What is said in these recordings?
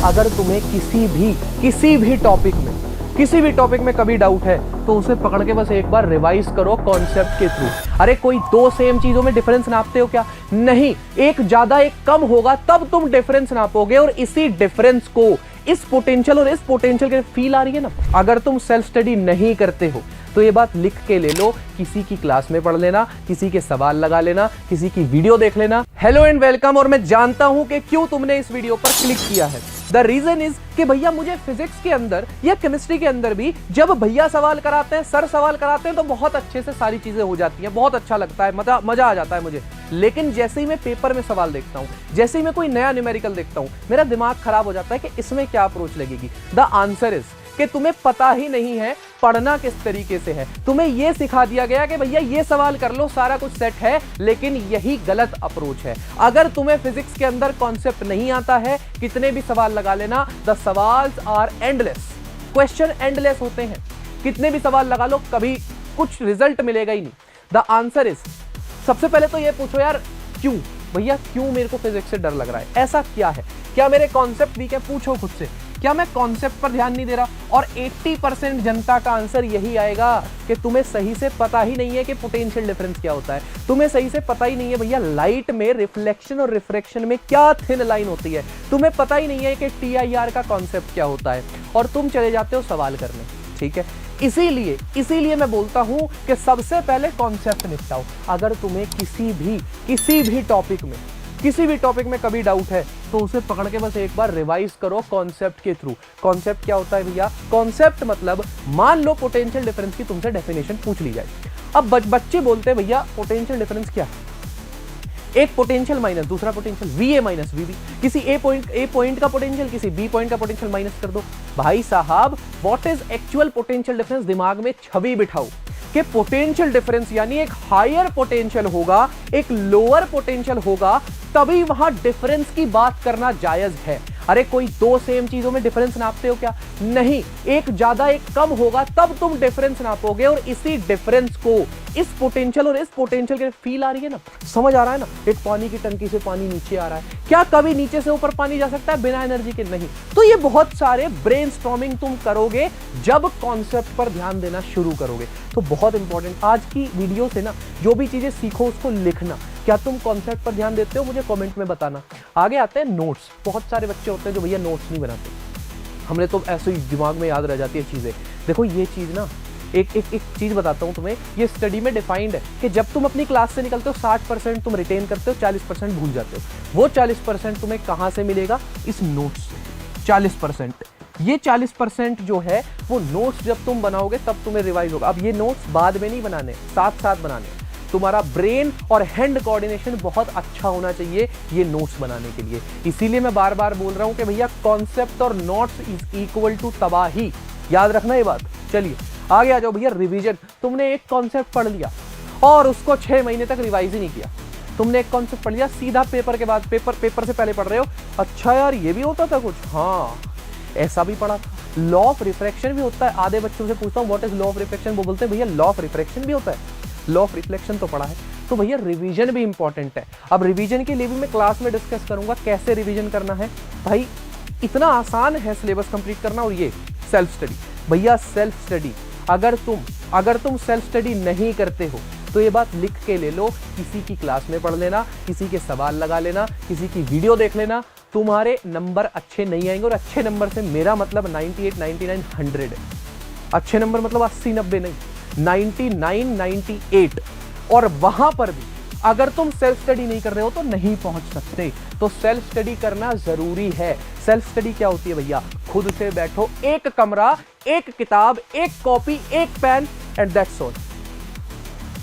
अगर तुम्हें किसी भी टॉपिक में कभी डाउट है तो उसे पकड़ के बस एक बार रिवाइज करो कॉन्सेप्ट के थ्रू। अरे कोई दो सेम चीजों में डिफरेंस नापते हो क्या? नहीं, एक ज्यादा एक कम होगा तब तुम डिफरेंस नापोगे, और इसी डिफरेंस को इस पोटेंशियल और इस पोटेंशियल के फील आ रही है ना। अगर तुम सेल्फ स्टडी नहीं करते हो तो ये बात लिख के ले लो, किसी की क्लास में पढ़ लेना, किसी के सवाल लगा लेना, किसी की वीडियो देख लेना। Hello and welcome. और मैं जानता हूं कि क्यों तुमने इस वीडियो पर क्लिक किया है। द रीजन इज कि भैया मुझे फिजिक्स के अंदर या केमिस्ट्री के अंदर भी जब भैया सवाल कराते हैं, सर सवाल कराते हैं, तो बहुत अच्छे से सारी चीजें हो जाती हैं, बहुत अच्छा लगता है, मजा आ जाता है मुझे। लेकिन जैसे ही मैं पेपर में सवाल देखता हूं, जैसे ही मैं कोई नया न्यूमेरिकल देखता हूं, मेरा दिमाग खराब हो जाता है कि इसमें क्या अप्रोच लगेगी। द आंसर इज कि तुम्हें पता ही नहीं है पढ़ना किस तरीके से है। तुम्हें यह सिखा दिया गया कि भैया ये सवाल कर लो, सारा कुछ सेट है, लेकिन यही गलत अप्रोच है। अगर तुम्हें फिजिक्स के अंदर कॉन्सेप्ट नहीं आता है, कितने भी सवाल लगा लेना, द सवाल्स आर एंडलेस, क्वेश्चन एंडलेस होते हैं, कितने भी सवाल लगा लो, कभी कुछ रिजल्ट मिलेगा ही नहीं। द आंसर इज, सबसे पहले तो ये पूछो यार क्यों भैया, क्यों मेरे को फिजिक्स से डर लग रहा है, ऐसा क्या है? क्या मेरे कॉन्सेप्ट वीक है? पूछो खुद से, क्या मैं कॉन्सेप्ट पर ध्यान नहीं दे रहा? और 80% जनता का आंसर यही आएगा कि तुम्हें सही से पता ही नहीं है कि पोटेंशियल डिफरेंस क्या होता है, तुम्हें सही से पता ही नहीं है भैया लाइट में रिफ्लेक्शन और रिफ्रैक्शन में क्या थिन लाइन होती है, तुम्हें पता ही नहीं है कि TIR का कॉन्सेप्ट क्या होता है, और तुम चले जाते हो सवाल करने। ठीक है, इसीलिए मैं बोलता हूं कि सबसे पहले कॉन्सेप्ट निपटाओ। अगर तुम्हें किसी भी टॉपिक में कभी डाउट है तो उसे पकड़ के बस एक बार रिवाइज करो कॉन्सेप्ट के थ्रू। कॉन्सेप्ट क्या होता है भैया? कॉन्सेप्ट मतलब, मान लो पोटेंशियल डिफरेंस की तुमसे डेफिनेशन पूछ ली जाए। अब बच्चे बोलते हैं भैया पोटेंशियल डिफरेंस क्या है? एक पोटेंशियल माइनस दूसरा पोटेंशियल, VA माइनस VB, किसी ए पॉइंट का पोटेंशियल किसी B पॉइंट का पोटेंशियल माइनस कर दो। भाई साहब, what is actual potential difference? दिमाग में छवि बिठाओ कि पोटेंशियल डिफरेंस यानी एक हायर पोटेंशियल होगा, एक लोअर पोटेंशियल होगा, तभी वहां डिफरेंस की बात करना जायज है। अरे कोई दो सेम चीजों में डिफरेंस नापते हो क्या? नहीं, एक ज्यादा एक कम होगा तब तुम डिफरेंस नापोगे, और इसी डिफरेंस को इस पोटेंशियल और इस पोटेंशियल के फील आ रही है ना, समझ आ रहा है ना? एक पानी की टंकी से पानी नीचे आ रहा है, क्या कभी नीचे से ऊपर पानी जा सकता है बिना एनर्जी के? नहीं। तो ये बहुत सारे ब्रेनस्टॉर्मिंग तुम करोगे जब कॉन्सेप्ट पर ध्यान देना शुरू करोगे। तो बहुत इंपॉर्टेंट, आज की वीडियो से ना जो भी चीजें सीखो उसको लिखना। क्या तुम कॉन्सेप्ट पर ध्यान देते हो? मुझे कमेंट में बताना। आगे आते हैं नोट्स। बहुत सारे बच्चे होते हैं जो भैया नोट्स नहीं बनाते, हमने तो ऐसे ही दिमाग में याद रह जाती है चीजें। देखो ये चीज ना, एक चीज बताता हूं तुम्हें, ये स्टडी में डिफाइंड है कि जब तुम अपनी क्लास से निकलते हो 60% तुम रिटेन करते हो, 40% भूल जाते हो। वो 40% तुम्हें कहां से मिलेगा? इस नोट्स से। 40%, ये 40% जो है वो नोट्स जब तुम बनाओगे तब तुम्हें रिवाइज होगा। अब ये नोट्स बाद में नहीं बनाने, साथ साथ बनाने। तुम्हारा ब्रेन और हैंड कोऑर्डिनेशन बहुत अच्छा होना चाहिए ये नोट्स बनाने के लिए। इसीलिए मैं बार बार बोल रहा हूं कि भैया कॉन्सेप्ट और नोट्स इज इक्वल टू तबाही। याद रखना ये बात। चलिए आगे आ जाओ भैया। रिवीजन, तुमने एक कॉन्सेप्ट पढ़ लिया और उसको 6 महीने तक रिवाइज ही नहीं किया। तुमने एक कॉन्सेप्ट पढ़ लिया, सीधा पेपर के बाद पेपर से पहले पढ़ रहे हो, अच्छा यार ये भी होता था कुछ, हाँ ऐसा भी पढ़ा था। लॉ ऑफ रिफ्रैक्शन भी होता है। आधे बच्चों से पूछता हूँ what is law of refraction, वो बोलते हैं भैया लॉ ऑफ रिफ्रैक्शन भी होता है। लॉ ऑफ रिफ्लेक्शन तो पढ़ा है, तो भैया रिवीजन भी इंपॉर्टेंट है। अब रिवीजन के लिए भी मैं क्लास में डिस्कस करूंगा कैसे रिवीजन करना है। भाई इतना आसान है सिलेबस कंप्लीट करना। और ये सेल्फ स्टडी, भैया सेल्फ स्टडी, अगर तुम सेल्फ स्टडी नहीं करते हो तो ये बात लिख के ले लो, किसी की क्लास में पढ़ लेना, किसी के सवाल लगा लेना, किसी की वीडियो देख लेना, तुम्हारे नंबर अच्छे नहीं आएंगे। और अच्छे नंबर से मेरा मतलब 98, 99, 100 है। अच्छे नंबर मतलब 80, 90 नहीं, 99, 98। और वहां पर भी अगर तुम सेल्फ स्टडी नहीं कर रहे हो तो नहीं पहुंच सकते। तो सेल्फ स्टडी करना जरूरी है। सेल्फ स्टडी क्या होती है भैया? खुद से बैठो, एक कमरा, एक किताब, एक कॉपी, एक पेन, एंड दैट्स ऑल।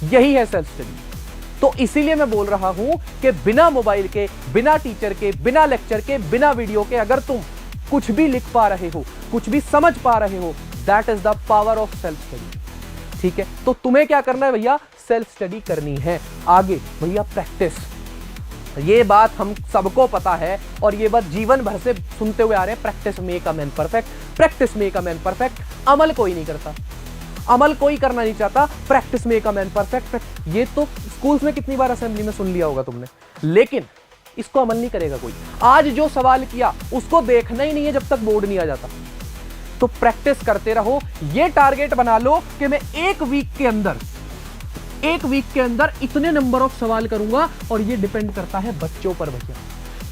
यही है सेल्फ स्टडी। तो इसीलिए मैं बोल रहा हूं कि बिना मोबाइल के, बिना टीचर के, बिना लेक्चर के, बिना वीडियो के अगर तुम कुछ भी लिख पा रहे हो, कुछ भी समझ पा रहे हो, that is the power of self study. ठीक है, तो तुम्हें क्या करना है भैया? सेल्फ स्टडी करनी है। आगे भैया प्रैक्टिस, ये बात हम सबको पता है और ये बात जीवन भर से सुनते हुए आ रहे हैं, practice make a man perfect, practice make a man perfect. अमल कोई नहीं करता, अमल कोई करना नहीं चाहता, practice make a man perfect. ये तो स्कूल्स में कितनी बार असेंबली में सुन लिया होगा तुमने। लेकिन इसको अमल नहीं करेगा कोई। आज जो सवाल किया उसको देखना ही नहीं है जब तक बोर्ड नहीं आ जाता। तो प्रैक्टिस करते रहो। ये टारगेट बना लो कि मैं एक वीक के अंदर इतने नंबर ऑफ सवाल करूंगा, और ये डिपेंड करता है बच्चों पर भैया।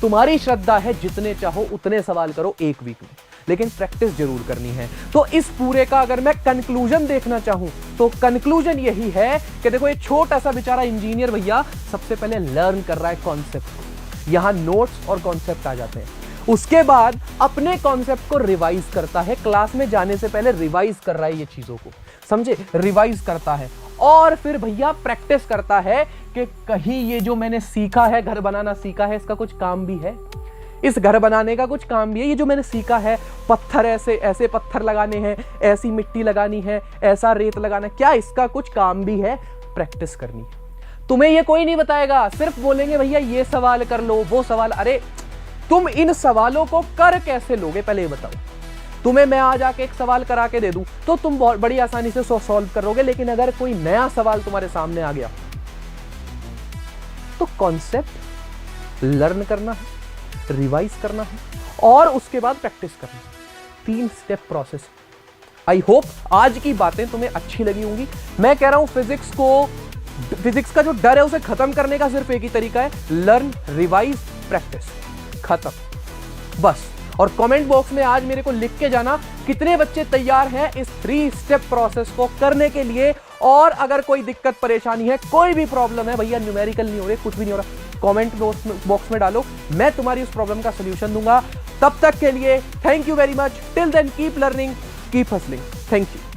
तुम्हारी श्रद्धा है, जितने चाहो उतने सवाल करो एक वीक में, लेकिन प्रैक्टिस जरूर करनी है। तो इस पूरे का अगर मैं कंक्लूजन देखना चाहूं तो कंक्लूजन यही है कि देखो, ये छोटा सा बेचारा इंजीनियर भैया सबसे पहले लर्न कर रहा है कॉन्सेप्ट। यहां नोट्स और कॉन्सेप्ट आ जाते हैं। उसके बाद अपने कॉन्सेप्ट को रिवाइज करता है, क्लास में जाने से पहले रिवाइज कर रहा है ये चीजों को, समझे, रिवाइज करता है। और फिर भैया प्रैक्टिस करता है कि कहीं ये जो मैंने सीखा है, घर बनाना सीखा है, इसका कुछ काम भी है, इस घर बनाने का कुछ काम भी है। ये जो मैंने सीखा है, पत्थर ऐसे पत्थर लगाने हैं, ऐसी मिट्टी लगानी है, ऐसा रेत लगाना, क्या इसका कुछ काम भी है? प्रैक्टिस करनी है। तुम्हें ये कोई नहीं बताएगा, सिर्फ बोलेंगे भैया ये सवाल कर लो, वो सवाल। अरे तुम इन सवालों को कर कैसे लोगे, पहले ये बताओ। तुम्हें मैं आज आके एक सवाल करा के दे दूं तो तुम बहुत बड़ी आसानी से सॉल्व करोगे, लेकिन अगर कोई नया सवाल तुम्हारे सामने आ गया तो कॉन्सेप्ट लर्न करना है, रिवाइज करना है, और उसके बाद प्रैक्टिस करना है। 3 स्टेप प्रोसेस। आई होप आज की बातें तुम्हें अच्छी लगी होंगी। मैं कह रहा हूं फिजिक्स का जो डर है उसे खत्म करने का सिर्फ एक ही तरीका है, लर्न, रिवाइज, प्रैक्टिस। खत्म, बस। और कमेंट बॉक्स में आज मेरे को लिख के जाना कितने बच्चे तैयार हैं इस 3 स्टेप प्रोसेस को करने के लिए। और अगर कोई दिक्कत परेशानी है, कोई भी प्रॉब्लम है भैया, न्यूमेरिकल नहीं हो रहे, कुछ भी नहीं हो रहा, कमेंट बॉक्स में डालो, मैं तुम्हारी उस प्रॉब्लम का सॉल्यूशन दूंगा। तब तक के लिए thank you very much. Till then keep learning, keep hustling. Thank you.